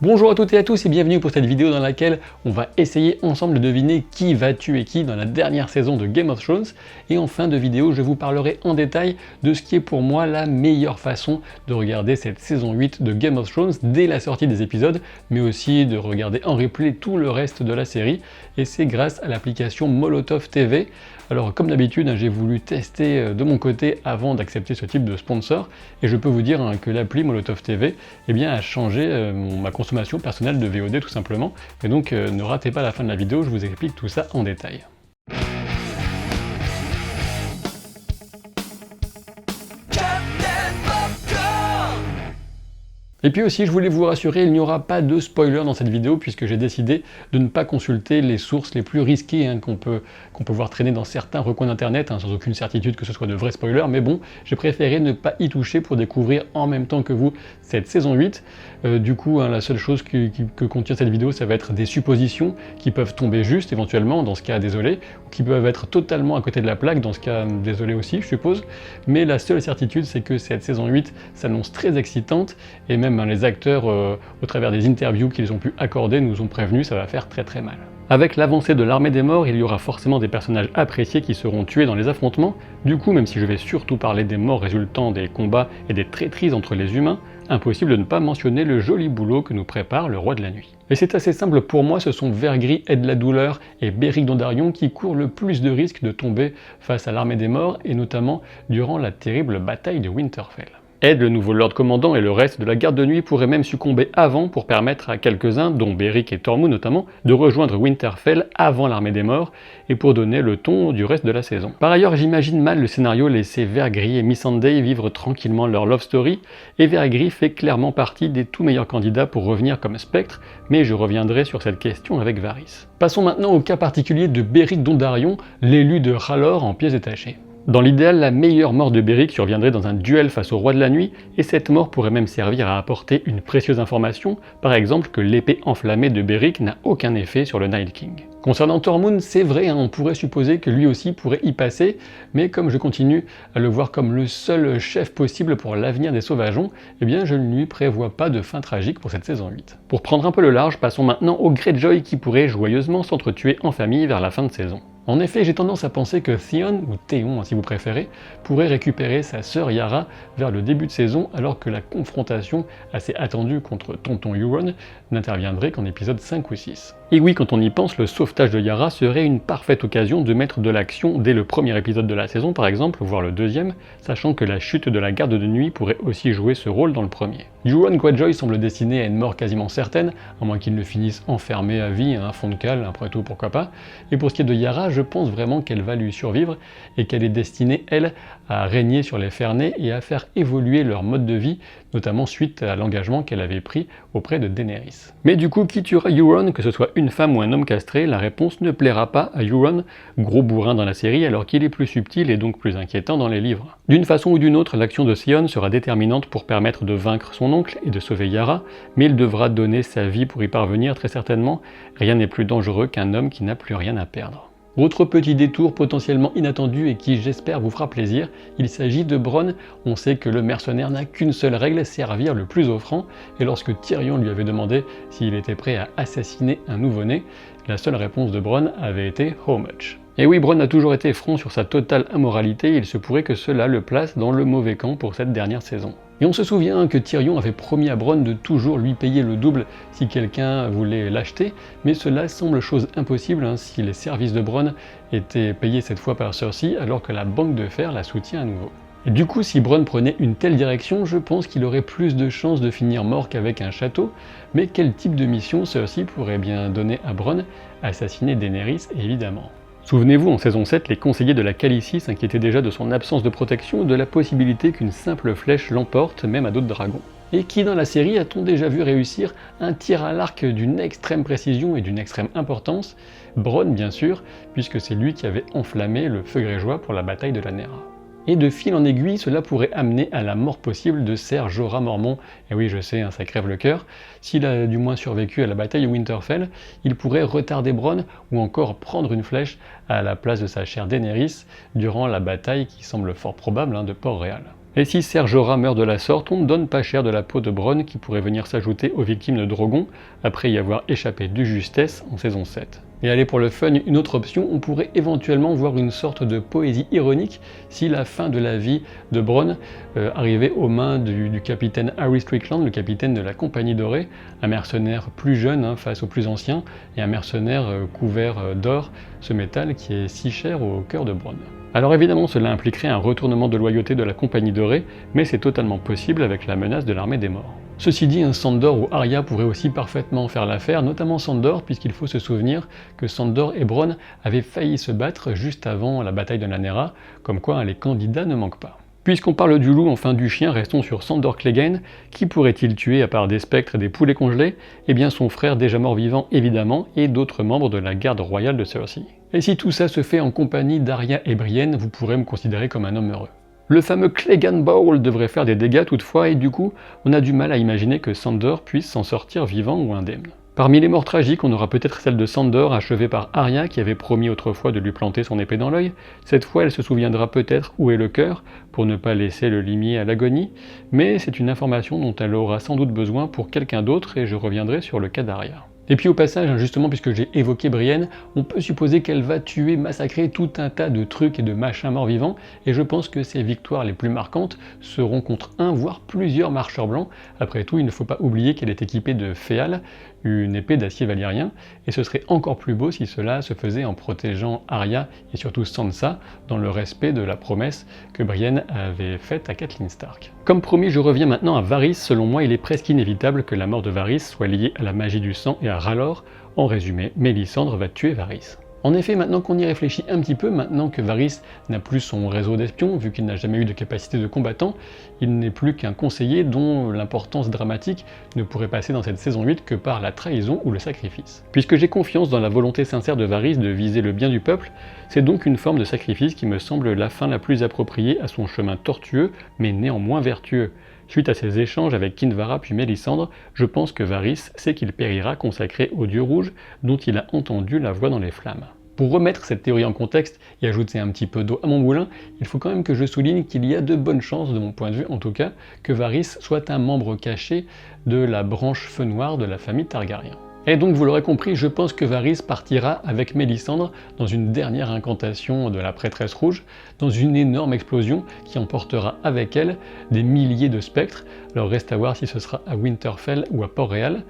Bonjour à toutes et à tous et bienvenue pour cette vidéo dans laquelle on va essayer ensemble de deviner qui va tuer qui dans la dernière saison de Game of Thrones. Et en fin de vidéo, je vous parlerai en détail de ce qui est pour moi la meilleure façon de regarder cette saison 8 de Game of Thrones dès la sortie des épisodes, mais aussi de regarder en replay tout le reste de la série. Et c'est grâce à l'application Molotov TV. Alors comme d'habitude, j'ai voulu tester de mon côté avant d'accepter ce type de sponsor, et je peux vous dire que l'appli Molotov TV a changé ma consommation personnelle de VOD tout simplement, et donc ne ratez pas la fin de la vidéo, je vous explique tout ça en détail. Et puis aussi, je voulais vous rassurer, il n'y aura pas de spoiler dans cette vidéo puisque j'ai décidé de ne pas consulter les sources les plus risquées qu'on peut voir traîner dans certains recoins d'internet, sans aucune certitude que ce soit de vrais spoilers, mais bon, j'ai préféré ne pas y toucher pour découvrir en même temps que vous cette saison 8. Du coup, la seule chose que contient cette vidéo, ça va être des suppositions qui peuvent tomber juste éventuellement, dans ce cas désolé, ou qui peuvent être totalement à côté de la plaque, dans ce cas désolé aussi, je suppose. Mais la seule certitude, c'est que cette saison 8 s'annonce très excitante, et même les acteurs, au travers des interviews qu'ils ont pu accorder, nous ont prévenus, ça va faire très très mal. Avec l'avancée de l'armée des morts, il y aura forcément des personnages appréciés qui seront tués dans les affrontements. Du coup, même si je vais surtout parler des morts résultant des combats et des traîtrises entre les humains, impossible de ne pas mentionner le joli boulot que nous prépare le Roi de la Nuit. Et c'est assez simple pour moi, ce sont Vergris, Ed la Douleur et Beric Dondarrion qui courent le plus de risques de tomber face à l'armée des morts, et notamment durant la terrible bataille de Winterfell. Ed, le nouveau Lord Commandant, et le reste de la garde de nuit pourraient même succomber avant pour permettre à quelques-uns, dont Beric et Tormund notamment, de rejoindre Winterfell avant l'armée des morts et pour donner le ton du reste de la saison. Par ailleurs, j'imagine mal le scénario laisser Vergris et Missandei vivre tranquillement leur love story, et Vergris fait clairement partie des tout meilleurs candidats pour revenir comme Spectre, mais je reviendrai sur cette question avec Varys. Passons maintenant au cas particulier de Beric Dondarrion, l'élu de R'hllor en pièces détachées. Dans l'idéal, la meilleure mort de Beric surviendrait dans un duel face au Roi de la Nuit, et cette mort pourrait même servir à apporter une précieuse information, par exemple que l'épée enflammée de Beric n'a aucun effet sur le Night King. Concernant Tormund, c'est vrai, on pourrait supposer que lui aussi pourrait y passer, mais comme je continue à le voir comme le seul chef possible pour l'avenir des Sauvageons, je ne lui prévois pas de fin tragique pour cette saison 8. Pour prendre un peu le large, passons maintenant aux Greyjoy qui pourraient joyeusement s'entretuer en famille vers la fin de saison. En effet, j'ai tendance à penser que Theon, ou Théon si vous préférez, pourrait récupérer sa sœur Yara vers le début de saison, alors que la confrontation assez attendue contre Tonton Euron n'interviendrait qu'en épisode 5 ou 6. Et oui, quand on y pense, le sauvetage de Yara serait une parfaite occasion de mettre de l'action dès le premier épisode de la saison par exemple, voire le deuxième, sachant que la chute de la garde de nuit pourrait aussi jouer ce rôle dans le premier. Euron Greyjoy semble destiné à une mort quasiment certaine, à moins qu'il ne finisse enfermé à vie, un fond de cale, après tout pourquoi pas. Et pour ce qui est de Yara, je pense vraiment qu'elle va lui survivre et qu'elle est destinée, elle, à régner sur les Fernets et à faire évoluer leur mode de vie, notamment suite à l'engagement qu'elle avait pris auprès de Daenerys. Mais du coup, qui tuera Euron, que ce soit une femme ou un homme castré? La réponse ne plaira pas à Euron, gros bourrin dans la série alors qu'il est plus subtil et donc plus inquiétant dans les livres. D'une façon ou d'une autre, l'action de Theon sera déterminante pour permettre de vaincre son oncle et de sauver Yara, mais il devra donner sa vie pour y parvenir très certainement. Rien n'est plus dangereux qu'un homme qui n'a plus rien à perdre. Autre petit détour potentiellement inattendu et qui j'espère vous fera plaisir, il s'agit de Bronn. On sait que le mercenaire n'a qu'une seule règle, servir le plus offrant, et lorsque Tyrion lui avait demandé s'il était prêt à assassiner un nouveau-né, la seule réponse de Bronn avait été « How much ?» Et oui, Bronn a toujours été franc sur sa totale immoralité, et il se pourrait que cela le place dans le mauvais camp pour cette dernière saison. Et on se souvient que Tyrion avait promis à Bronn de toujours lui payer le double si quelqu'un voulait l'acheter, mais cela semble chose impossible si les services de Bronn étaient payés cette fois par Cersei alors que la Banque de Fer la soutient à nouveau. Et du coup, si Bronn prenait une telle direction, je pense qu'il aurait plus de chances de finir mort qu'avec un château, mais quel type de mission Cersei pourrait bien donner à Bronn? Assassiner Daenerys, évidemment. Souvenez-vous, en saison 7, les conseillers de la Khaleesi s'inquiétaient déjà de son absence de protection et de la possibilité qu'une simple flèche l'emporte, même à d'autres dragons. Et qui dans la série a-t-on déjà vu réussir un tir à l'arc d'une extrême précision et d'une extrême importance? Bronn bien sûr, puisque c'est lui qui avait enflammé le feu grégeois pour la bataille de la Nera. Et de fil en aiguille, cela pourrait amener à la mort possible de Ser Jorah Mormont. Et oui, je sais, ça crève le cœur. S'il a du moins survécu à la bataille de Winterfell, il pourrait retarder Bronn ou encore prendre une flèche à la place de sa chère Daenerys durant la bataille qui semble fort probable de Port-Réal. Et si Ser Jorah meurt de la sorte, on ne donne pas cher de la peau de Bronn qui pourrait venir s'ajouter aux victimes de Drogon, après y avoir échappé de justesse en saison 7. Et allez, pour le fun, une autre option, on pourrait éventuellement voir une sorte de poésie ironique si la fin de la vie de Bronn arrivait aux mains du capitaine Harry Strickland, le capitaine de la Compagnie Dorée, un mercenaire plus jeune face aux plus anciens, et un mercenaire couvert d'or, ce métal qui est si cher au cœur de Bronn. Alors évidemment, cela impliquerait un retournement de loyauté de la Compagnie Dorée, mais c'est totalement possible avec la menace de l'Armée des Morts. Ceci dit, un Sandor ou Arya pourrait aussi parfaitement faire l'affaire, notamment Sandor, puisqu'il faut se souvenir que Sandor et Bronn avaient failli se battre juste avant la bataille de Lanera, comme quoi les candidats ne manquent pas. Puisqu'on parle du loup, enfin du chien, restons sur Sandor Clegane. Qui pourrait-il tuer à part des spectres et des poulets congelés? Eh bien son frère déjà mort-vivant évidemment, et d'autres membres de la garde royale de Cersei. Et si tout ça se fait en compagnie d'Arya et Brienne, vous pourrez me considérer comme un homme heureux. Le fameux Clegane Bowl devrait faire des dégâts toutefois, et du coup, on a du mal à imaginer que Sandor puisse s'en sortir vivant ou indemne. Parmi les morts tragiques, on aura peut-être celle de Sandor, achevée par Arya, qui avait promis autrefois de lui planter son épée dans l'œil. Cette fois, elle se souviendra peut-être où est le cœur, pour ne pas laisser le limier à l'agonie, mais c'est une information dont elle aura sans doute besoin pour quelqu'un d'autre, et je reviendrai sur le cas d'Arya. Et puis au passage, justement, puisque j'ai évoqué Brienne, on peut supposer qu'elle va tuer, massacrer tout un tas de trucs et de machins morts-vivants, et je pense que ses victoires les plus marquantes seront contre un, voire plusieurs marcheurs blancs. Après tout, il ne faut pas oublier qu'elle est équipée de Féal, une épée d'acier valyrien, et ce serait encore plus beau si cela se faisait en protégeant Arya et surtout Sansa, dans le respect de la promesse que Brienne avait faite à Catelyn Stark. Comme promis, je reviens maintenant à Varys. Selon moi, il est presque inévitable que la mort de Varys soit liée à la magie du sang et à R'hllor. En résumé, Mélisandre va tuer Varys. En effet, maintenant qu'on y réfléchit un petit peu, maintenant que Varys n'a plus son réseau d'espions, vu qu'il n'a jamais eu de capacité de combattant, il n'est plus qu'un conseiller dont l'importance dramatique ne pourrait passer dans cette saison 8 que par la trahison ou le sacrifice. Puisque j'ai confiance dans la volonté sincère de Varys de viser le bien du peuple, c'est donc une forme de sacrifice qui me semble la fin la plus appropriée à son chemin tortueux, mais néanmoins vertueux. Suite à ses échanges avec Kinvara puis Mélisandre, je pense que Varys sait qu'il périra consacré au dieu rouge dont il a entendu la voix dans les flammes. Pour remettre cette théorie en contexte et ajouter un petit peu d'eau à mon moulin, il faut quand même que je souligne qu'il y a de bonnes chances, de mon point de vue en tout cas, que Varys soit un membre caché de la branche feu noir de la famille Targaryen. Et donc vous l'aurez compris, je pense que Varys partira avec Mélisandre dans une dernière incantation de la prêtresse rouge, dans une énorme explosion qui emportera avec elle des milliers de spectres. Alors reste à voir si ce sera à Winterfell ou à Port-Réal,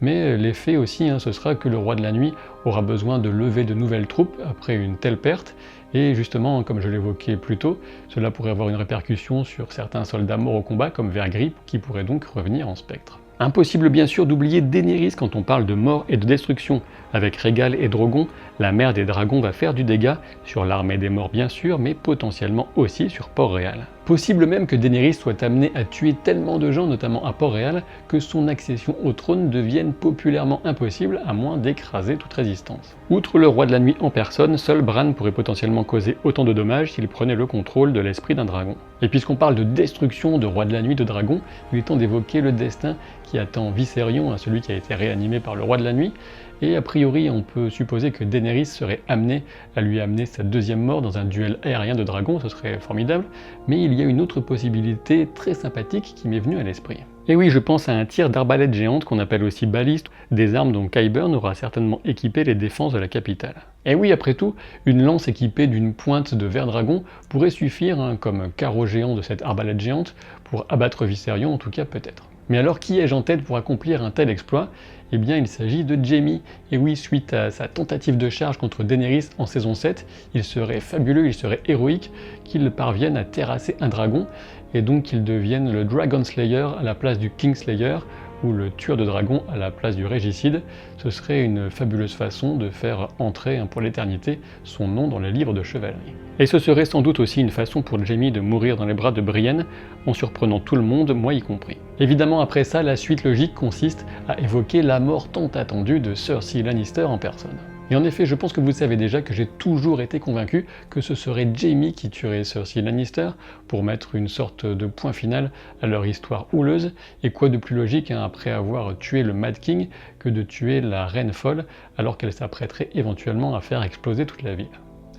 mais l'effet aussi, ce sera que le roi de la nuit aura besoin de lever de nouvelles troupes après une telle perte, et justement, comme je l'évoquais plus tôt, cela pourrait avoir une répercussion sur certains soldats morts au combat comme Vergripp, qui pourrait donc revenir en spectre. Impossible bien sûr d'oublier Daenerys quand on parle de mort et de destruction. Avec Rhaegal et Drogon, la mère des dragons va faire du dégât, sur l'armée des morts bien sûr, mais potentiellement aussi sur Port-Réal. Possible même que Daenerys soit amenée à tuer tellement de gens, notamment à Port-Réal, que son accession au trône devienne populairement impossible à moins d'écraser toute résistance. Outre le roi de la nuit en personne, seul Bran pourrait potentiellement causer autant de dommages s'il prenait le contrôle de l'esprit d'un dragon. Et puisqu'on parle de destruction de roi de la nuit de dragon, il est temps d'évoquer le destin qui attend Viserion, celui qui a été réanimé par le roi de la nuit, et a priori on peut supposer que Daenerys serait amenée à lui amener sa deuxième mort dans un duel aérien de dragons, ce serait formidable, mais il y a une autre possibilité très sympathique qui m'est venue à l'esprit. Et oui, je pense à un tir d'arbalète géante qu'on appelle aussi baliste, des armes dont Qyburn aura certainement équipé les défenses de la capitale. Et oui, après tout, une lance équipée d'une pointe de ver dragon pourrait suffire, comme carreau géant de cette arbalète géante, pour abattre Viserion, en tout cas peut-être. Mais alors qui ai-je en tête pour accomplir un tel exploit? Eh bien il s'agit de Jaime. Et oui, suite à sa tentative de charge contre Daenerys en saison 7, il serait fabuleux, il serait héroïque qu'il parvienne à terrasser un dragon, et donc qu'il devienne le Dragon Slayer à la place du King Slayer, ou le tueur de dragons à la place du régicide. Ce serait une fabuleuse façon de faire entrer pour l'éternité son nom dans les livres de chevalerie. Et ce serait sans doute aussi une façon pour Jaime de mourir dans les bras de Brienne, en surprenant tout le monde, moi y compris. Évidemment après ça, la suite logique consiste à évoquer la mort tant attendue de Cersei Lannister en personne. Et en effet, je pense que vous savez déjà que j'ai toujours été convaincu que ce serait Jaime qui tuerait Cersei Lannister pour mettre une sorte de point final à leur histoire houleuse, et quoi de plus logique après avoir tué le Mad King que de tuer la reine folle alors qu'elle s'apprêterait éventuellement à faire exploser toute la ville.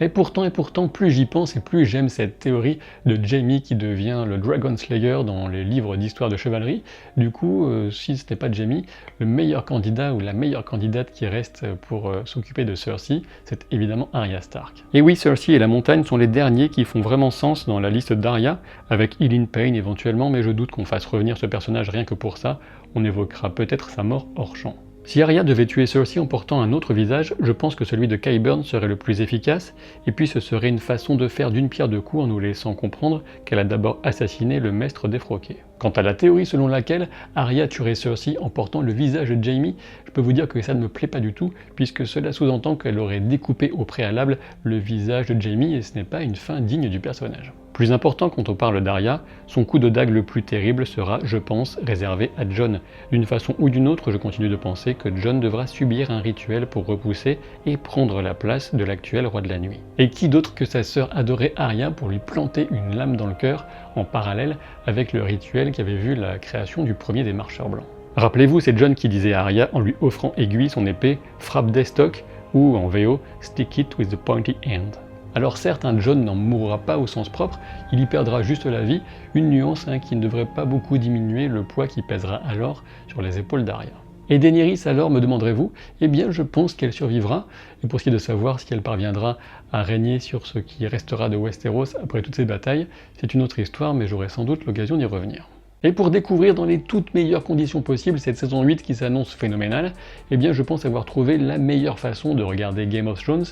Et pourtant, plus j'y pense et plus j'aime cette théorie de Jaime qui devient le Dragon Slayer dans les livres d'histoire de chevalerie. Du coup, si ce n'est pas Jaime, le meilleur candidat ou la meilleure candidate qui reste pour s'occuper de Cersei, c'est évidemment Arya Stark. Et oui, Cersei et la montagne sont les derniers qui font vraiment sens dans la liste d'Arya, avec Ilyn Payne éventuellement, mais je doute qu'on fasse revenir ce personnage rien que pour ça, on évoquera peut-être sa mort hors champ. Si Arya devait tuer Cersei en portant un autre visage, je pense que celui de Qyburn serait le plus efficace, et puis ce serait une façon de faire d'une pierre deux coups en nous laissant comprendre qu'elle a d'abord assassiné le maître défroqué. Quant à la théorie selon laquelle Arya tuerait Cersei en portant le visage de Jaime, je peux vous dire que ça ne me plaît pas du tout, puisque cela sous-entend qu'elle aurait découpé au préalable le visage de Jaime, et ce n'est pas une fin digne du personnage. Plus important quand on parle d'Arya, son coup de dague le plus terrible sera, je pense, réservé à Jon. D'une façon ou d'une autre, je continue de penser que Jon devra subir un rituel pour repousser et prendre la place de l'actuel roi de la nuit. Et qui d'autre que sa sœur adorée Arya pour lui planter une lame dans le cœur en parallèle avec le rituel qui avait vu la création du premier des marcheurs blancs. Rappelez-vous, c'est Jon qui disait à Arya en lui offrant aiguille son épée « frappe d'estoc » ou en VO « stick it with the pointy end ». Alors certes, Jon n'en mourra pas au sens propre, il y perdra juste la vie, une nuance qui ne devrait pas beaucoup diminuer le poids qui pèsera alors sur les épaules d'Arya. Et Daenerys alors, me demanderez-vous? Eh bien je pense qu'elle survivra, et pour ce qui est de savoir si elle parviendra à régner sur ce qui restera de Westeros après toutes ces batailles, c'est une autre histoire, mais j'aurai sans doute l'occasion d'y revenir. Et pour découvrir dans les toutes meilleures conditions possibles cette saison 8 qui s'annonce phénoménale, eh bien je pense avoir trouvé la meilleure façon de regarder Game of Thrones,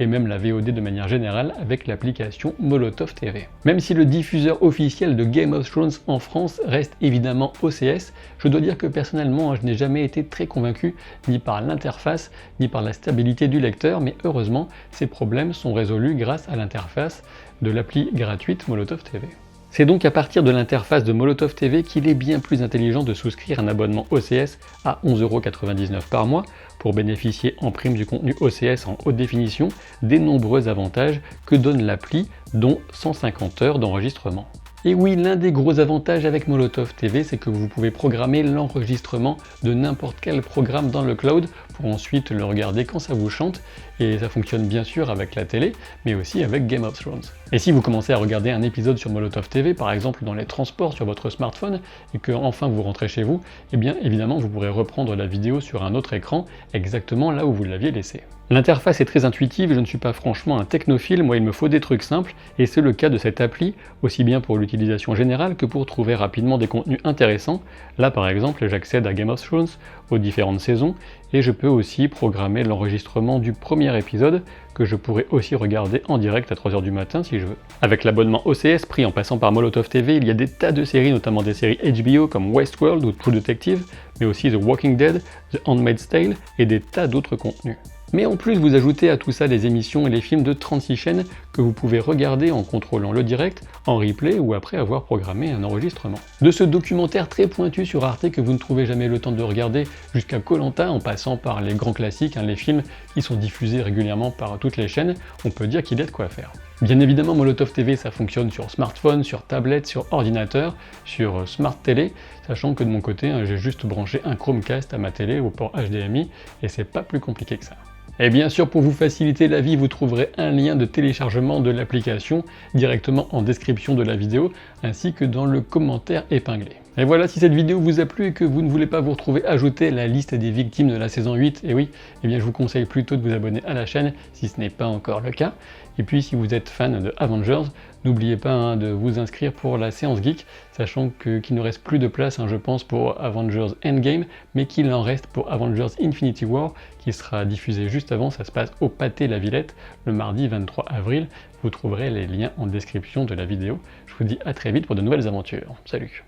et même la VOD de manière générale, avec l'application Molotov TV. Même si le diffuseur officiel de Game of Thrones en France reste évidemment OCS, je dois dire que personnellement je n'ai jamais été très convaincu ni par l'interface, ni par la stabilité du lecteur, mais heureusement ces problèmes sont résolus grâce à l'interface de l'appli gratuite Molotov TV. C'est donc à partir de l'interface de Molotov TV qu'il est bien plus intelligent de souscrire un abonnement OCS à 11,99 € par mois pour bénéficier en prime du contenu OCS en haute définition des nombreux avantages que donne l'appli, dont 150 heures d'enregistrement. Et oui, l'un des gros avantages avec Molotov TV, c'est que vous pouvez programmer l'enregistrement de n'importe quel programme dans le cloud pour ensuite le regarder quand ça vous chante, et ça fonctionne bien sûr avec la télé, mais aussi avec Game of Thrones. Et si vous commencez à regarder un épisode sur Molotov TV, par exemple dans les transports sur votre smartphone, et que enfin vous rentrez chez vous, eh bien évidemment vous pourrez reprendre la vidéo sur un autre écran, exactement là où vous l'aviez laissé. L'interface est très intuitive, je ne suis pas franchement un technophile, moi il me faut des trucs simples, et c'est le cas de cette appli, aussi bien pour l'utilisation générale que pour trouver rapidement des contenus intéressants. Là par exemple, j'accède à Game of Thrones, aux différentes saisons, et je peux aussi programmer l'enregistrement du premier épisode, que je pourrais aussi regarder en direct à 3h du matin si je veux. Avec l'abonnement OCS pris en passant par Molotov TV, il y a des tas de séries, notamment des séries HBO comme Westworld ou True Detective, mais aussi The Walking Dead, The Handmaid's Tale et des tas d'autres contenus. Mais en plus, vous ajoutez à tout ça les émissions et les films de 36 chaînes que vous pouvez regarder en contrôlant le direct, en replay ou après avoir programmé un enregistrement. De ce documentaire très pointu sur Arte que vous ne trouvez jamais le temps de regarder, jusqu'à Koh-Lanta en passant par les grands classiques, les films qui sont diffusés régulièrement par toutes les chaînes, on peut dire qu'il y a de quoi faire. Bien évidemment, Molotov TV, ça fonctionne sur smartphone, sur tablette, sur ordinateur, sur smart télé, sachant que de mon côté, j'ai juste branché un Chromecast à ma télé au port HDMI, et c'est pas plus compliqué que ça. Et bien sûr, pour vous faciliter la vie, vous trouverez un lien de téléchargement de l'application directement en description de la vidéo, ainsi que dans le commentaire épinglé. Et voilà, si cette vidéo vous a plu et que vous ne voulez pas vous retrouver ajouter la liste des victimes de la saison 8, et oui, eh bien je vous conseille plutôt de vous abonner à la chaîne si ce n'est pas encore le cas. Et puis si vous êtes fan de Avengers, n'oubliez pas de vous inscrire pour la séance geek, sachant qu'il ne reste plus de place, je pense, pour Avengers Endgame, mais qu'il en reste pour Avengers Infinity War, qui sera diffusé juste avant. Ça se passe au Pâté La Villette, le mardi 23 avril. Vous trouverez les liens en description de la vidéo. Je vous dis à très vite pour de nouvelles aventures. Salut!